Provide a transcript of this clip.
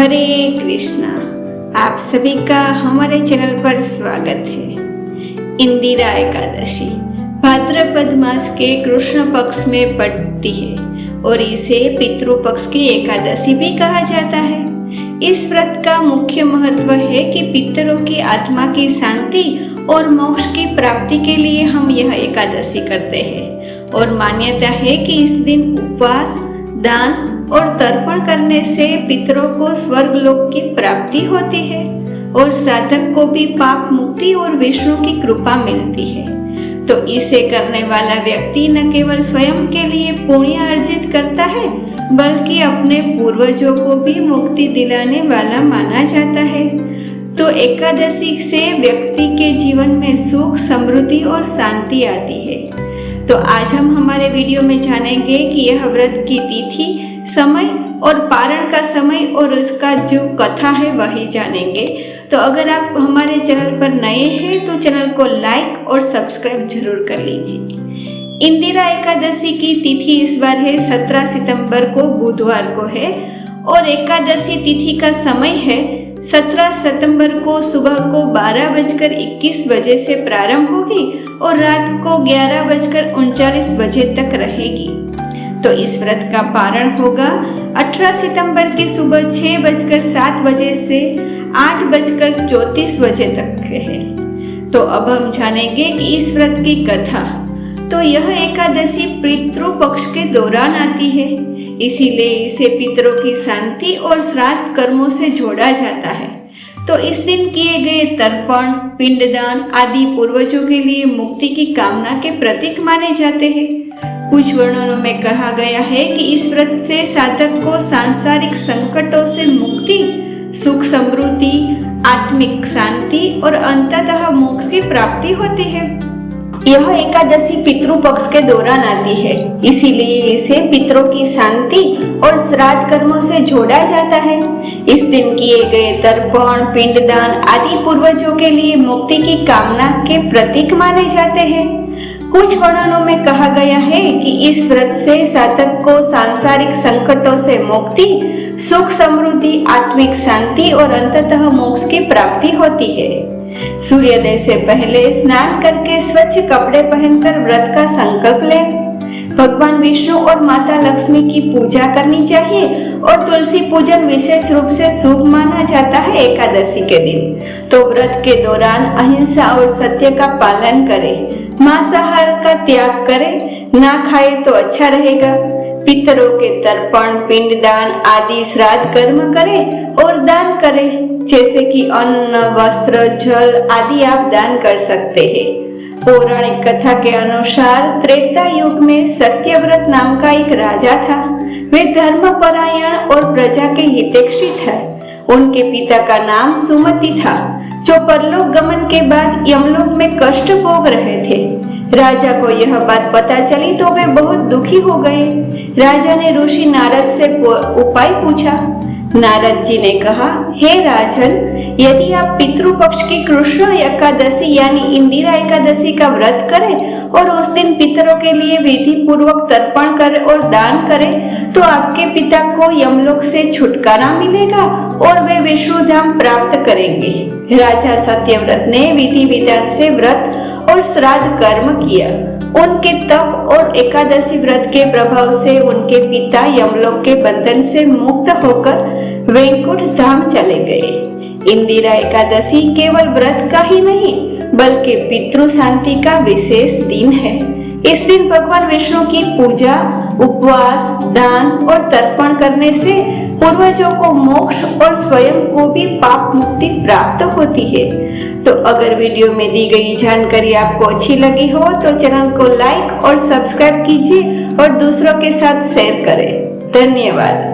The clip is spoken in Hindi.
हरे कृष्णा। आप सभी का हमारे चैनल पर स्वागत है। इंदिरा एकादशी भाद्रपद मास के कृष्ण पक्ष में पड़ती है और इसे पितृपक्ष की एकादशी भी कहा जाता है। इस व्रत का मुख्य महत्व है कि पितरों की आत्मा की शांति और मोक्ष की प्राप्ति के लिए हम यह एकादशी करते हैं और मान्यता है कि इस दिन उपवास, दान और तर्पण करने से पितरों को स्वर्ग लोक की प्राप्ति होती है और साधक को भी पाप मुक्ति और विष्णु की कृपा मिलती है। तो इसे करने वाला व्यक्ति न केवल स्वयं के लिए पुण्य अर्जित करता है बल्कि अपने पूर्वजों को भी मुक्ति दिलाने वाला माना जाता है। तो एकादशी से व्यक्ति के जीवन में सुख, समृद्धि और शांति आती है। तो आज हम हमारे वीडियो में जानेंगे कि यह व्रत की तिथि, समय और पारण का समय और उसका जो कथा है वही जानेंगे। तो अगर आप हमारे चैनल पर नए हैं तो चैनल को लाइक और सब्सक्राइब जरूर कर लीजिए। इंदिरा एकादशी की तिथि इस बार है 17 सितंबर को, बुधवार को है और एकादशी तिथि का समय है 17 सितंबर को सुबह को 12:21 से प्रारंभ होगी और रात को 11:39 तक रहेगी। तो इस व्रत का पारण होगा 18 सितंबर की सुबह 6:07 से 8:34 तक है। तो अब हम जानेंगे कि इस व्रत की कथा। तो यह एकादशी पितृ पक्ष के दौरान आती है, इसीलिए इसे पितरों की शांति और श्राद्ध कर्मों से जोड़ा जाता है। तो इस दिन किए गए तर्पण, पिंडदान आदि पूर्वजों के लिए मुक्ति की कामना के प्रतीक माने जाते हैं। कुछ वर्णनों में कहा गया है कि इस व्रत से साधक को सांसारिक संकटों से मुक्ति, सुख, समृद्धि, आत्मिक शांति और अंततः मोक्ष की प्राप्ति होती है। यह एकादशी पितृ पक्ष के दौरान आती है, इसीलिए इसे पितरों की शांति और श्राद्ध कर्मों से जोड़ा जाता है। इस दिन किए गए तर्पण, पिंडदान आदि पूर्वजों के लिए मुक्ति की कामना के प्रतीक माने जाते हैं। कुछ वर्णनों में कहा गया है कि इस व्रत से साधक को सांसारिक संकटों से मुक्ति, सुख, समृद्धि, आत्मिक शांति और अंततः मोक्ष की प्राप्ति होती है। सूर्योदय से पहले स्नान करके स्वच्छ कपड़े पहनकर व्रत का संकल्प लें। भगवान विष्णु और माता लक्ष्मी की पूजा करनी चाहिए और तुलसी पूजन विशेष रूप से शुभ माना जाता है एकादशी के दिन। तो व्रत के दौरान अहिंसा और सत्य का पालन करें, मांसाहार का त्याग करें, ना खाए तो अच्छा रहेगा। पितरों के तर्पण, पिंडदान आदि श्राद्ध कर्म करें और दान करें, जैसे कि अन्न, वस्त्र, जल आदि आप दान कर सकते हैं। पौराणिक कथा के अनुसार त्रेता युग में सत्यव्रत नाम का एक राजा था। वे धर्मपरायण और प्रजा के हितैषी थे। उनके पिता का नाम सुमति था, जो परलोक गमन के बाद यमलोक में कष्ट भोग रहे थे। राजा को यह बात पता चली तो वे बहुत दुखी हो गए। राजा ने ऋषि नारद से उपाय पूछा। नारद जी ने कहा, हे राजन, यदि आप पितृपक्ष की कृष्ण एकादशी यानी इंदिरा एकादशी का व्रत करें और उस दिन पितरों के लिए विधि पूर्वक तर्पण करें और दान करें तो आपके पिता को यमलोक से छुटकारा मिलेगा और वे विष्णु धाम प्राप्त करेंगे। राजा सत्यव्रत ने विधि विधान से व्रत और श्राद्ध कर्म किया। उनके तप और एकादशी व्रत के प्रभाव से उनके पिता यमलोक के बंधन से मुक्त होकर वैकुंठ धाम चले गए। इंदिरा एकादशी केवल व्रत का ही नहीं बल्कि पितृ शांति का विशेष दिन है। इस दिन भगवान विष्णु की पूजा, उपवास, दान और तर्पण करने से पूर्वजों को मोक्ष और स्वयं को भी पाप मुक्ति प्राप्त होती है। तो अगर वीडियो में दी गई जानकारी आपको अच्छी लगी हो तो चैनल को लाइक और सब्सक्राइब कीजिए और दूसरों के साथ शेयर करें। धन्यवाद।